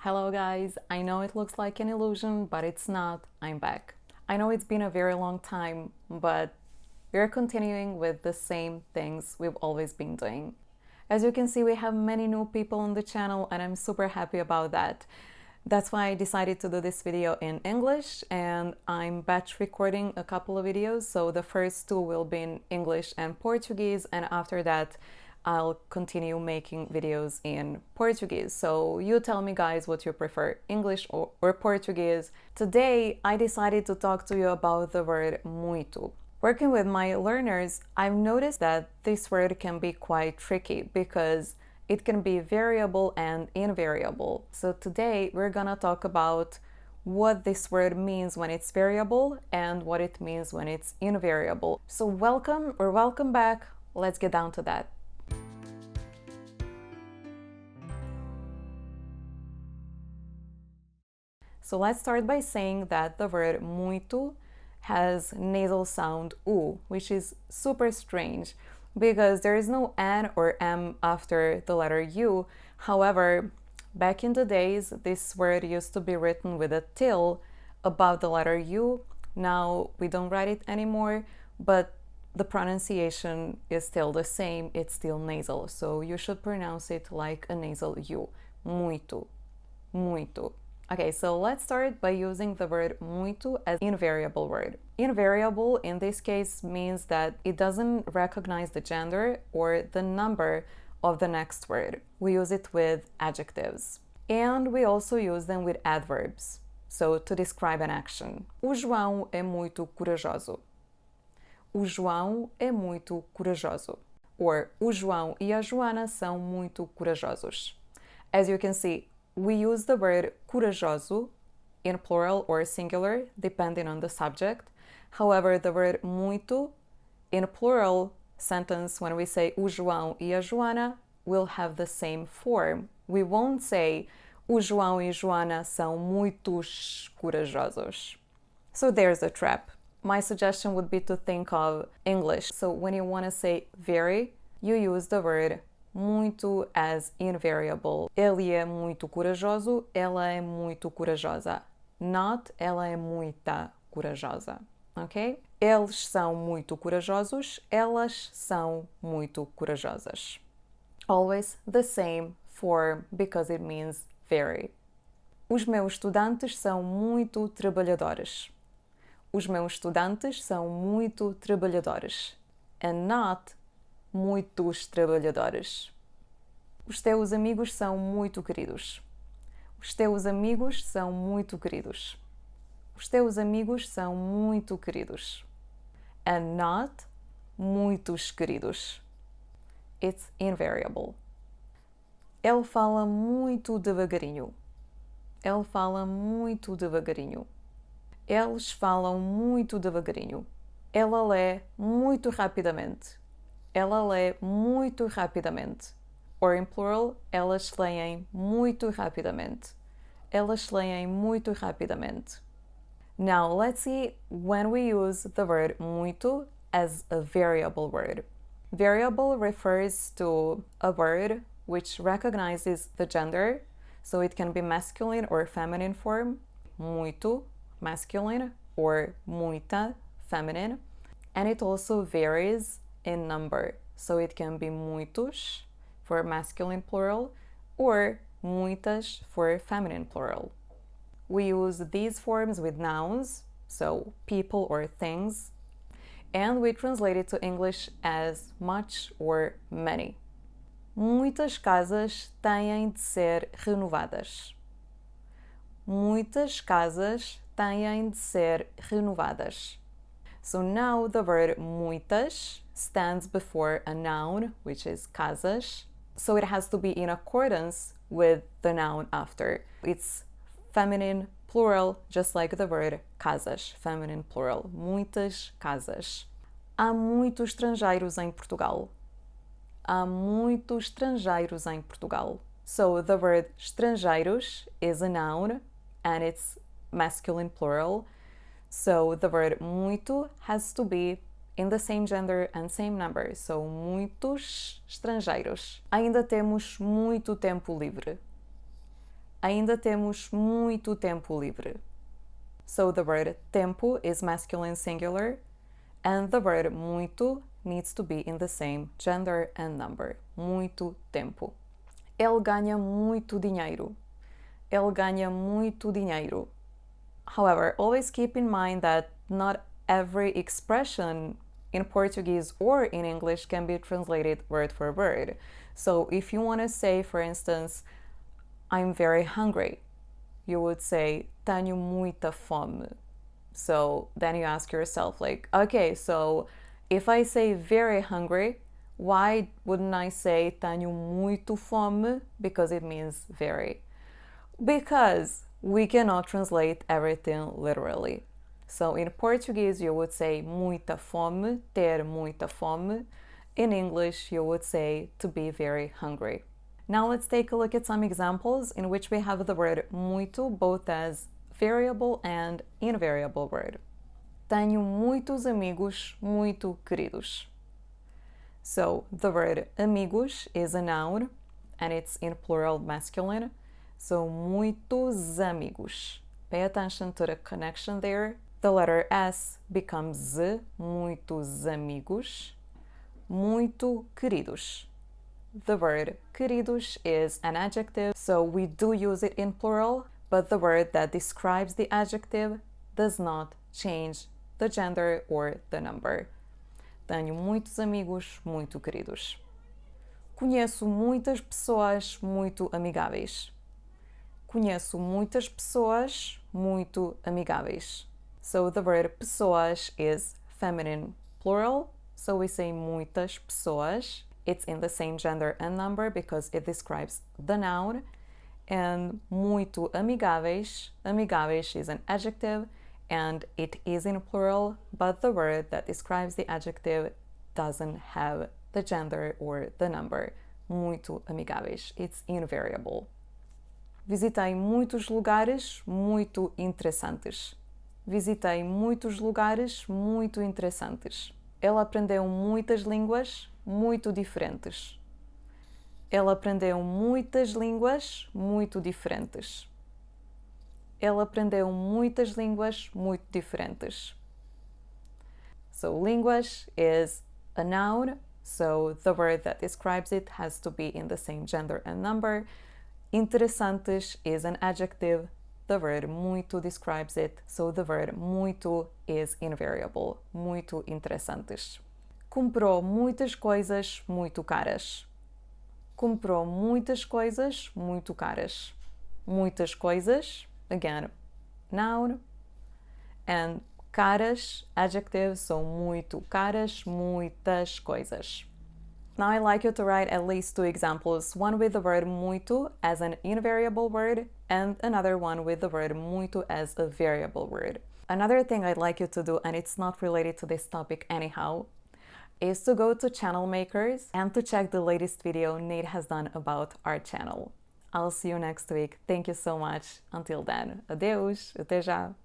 Hello guys, I know it looks like an illusion, but it's not. I'm back. I know it's been a very long time, but we're continuing with the same things we've always been doing. As you can see, we have many new people on the channel and I'm super happy about that. That's why I decided to do this video in English, and I'm batch recording a couple of videos, so the first two will be in English and Portuguese, and after that I'll continue making videos in Portuguese. So you tell me guys what you prefer, English or Portuguese. Today I decided to talk to you about the word muito. Working with my learners, I've noticed that this word can be quite tricky because it can be variable and invariable. So today we're gonna talk about what this word means when it's variable and what it means when it's invariable. So welcome back. Let's get down to that. So let's start by saying that the word muito has nasal sound U, which is super strange because there is no N or M after the letter U. However, back in the days, this word used to be written with a till above the letter U. Now we don't write it anymore, but the pronunciation is still the same, it's still nasal. So you should pronounce it like a nasal U. Muito, muito. Okay, so let's start by using the word muito as invariable word. Invariable in this case means that it doesn't recognize the gender or the number of the next word. We use it with adjectives. And we also use them with adverbs, so to describe an action. O João é muito corajoso. O João é muito corajoso. Or o João e a Joana são muito corajosos. As you can see, we use the word corajoso in plural or singular, depending on the subject. However, the word muito in a plural sentence, when we say o João e a Joana, will have the same form. We won't say o João e a Joana são muitos corajosos. So there's a trap. My suggestion would be to think of English. So when you want to say very, you use the word muito as invariable. Ele é muito corajoso, ela é muito corajosa. Not ela é muita corajosa. Ok? Eles são muito corajosos, elas são muito corajosas. Always the same form because it means very. Os meus estudantes são muito trabalhadores. Os meus estudantes são muito trabalhadores. And not muitos trabalhadores. Os teus amigos são muito queridos. Os teus amigos são muito queridos. Os teus amigos são muito queridos. And not muitos queridos. It's invariable. Ele fala muito devagarinho. Ele fala muito devagarinho. Eles falam muito devagarinho. Ela lê muito rapidamente. Ela lê muito rapidamente. Or in plural, elas leem muito rapidamente. Elas leem muito rapidamente. Now let's see when we use the word muito as a variable word. Variable refers to a word which recognizes the gender, so it can be masculine or feminine form. Muito, masculine, or muita, feminine. And it also varies in number, so it can be muitos for masculine plural or muitas for feminine plural. We use these forms with nouns, so people or things, and we translate it to English as much or many. Muitas casas têm de ser renovadas. Muitas casas têm de ser renovadas. So now the word muitas stands before a noun, which is casas, so it has to be in accordance with the noun after. It's feminine plural, just like the word casas, feminine plural, muitas casas. Há muitos estrangeiros em Portugal. Há muitos estrangeiros em Portugal. So the word estrangeiros is a noun and it's masculine plural. So the word muito has to be in the same gender and same number. So muitos estrangeiros. Ainda temos muito tempo livre. Ainda temos muito tempo livre. So the word tempo is masculine singular, and the word muito needs to be in the same gender and number. Muito tempo. Ele ganha muito dinheiro. Ele ganha muito dinheiro. However, always keep in mind that not every expression in Portuguese or in English can be translated word for word. So if you want to say, for instance, I'm very hungry, you would say, tenho muita fome. So then you ask yourself, like, okay, so if I say very hungry, why wouldn't I say tenho muito fome? Because it means very. Because we cannot translate everything literally. So in Portuguese, you would say muita fome, ter muita fome. In English, you would say to be very hungry. Now let's take a look at some examples in which we have the word muito both as variable and invariable word. Tenho muitos amigos muito queridos. So the word amigos is a noun and it's in plural masculine. So muitos amigos. Pay attention to the connection there. The letter S becomes Z, muitos amigos. Muito queridos. The word queridos is an adjective, so we do use it in plural, but the word that describes the adjective does not change the gender or the number. Tenho muitos amigos muito queridos. Conheço muitas pessoas muito amigáveis. Conheço muitas pessoas muito amigáveis. So the word pessoas is feminine plural, so we say muitas pessoas. It's in the same gender and number because it describes the noun. And muito amigáveis, amigáveis is an adjective and it is in plural, but the word that describes the adjective doesn't have the gender or the number. Muito amigáveis, it's invariable. Visitei muitos lugares muito interessantes. Visitei muitos lugares muito interessantes. Ele aprendeu muitas línguas muito diferentes. Ele aprendeu muitas línguas muito diferentes. Ele aprendeu muitas línguas muito diferentes. So línguas is a noun, so the word that describes it has to be in the same gender and number. Interessantes is an adjective. The word muito describes it, so the word muito is invariable. Muito interessantes. Comprou muitas coisas muito caras. Comprou muitas coisas muito caras. Muitas coisas, again, noun. And caras, adjective, so muito caras, muitas coisas. Now I'd like you to write at least two examples, one with the word muito as an invariable word and another one with the word muito as a variable word. Another thing I'd like you to do, and it's not related to this topic anyhow, is to go to Channel Makers and to check the latest video Nate has done about our channel. I'll see you next week. Thank you so much. Until then, adeus, até já!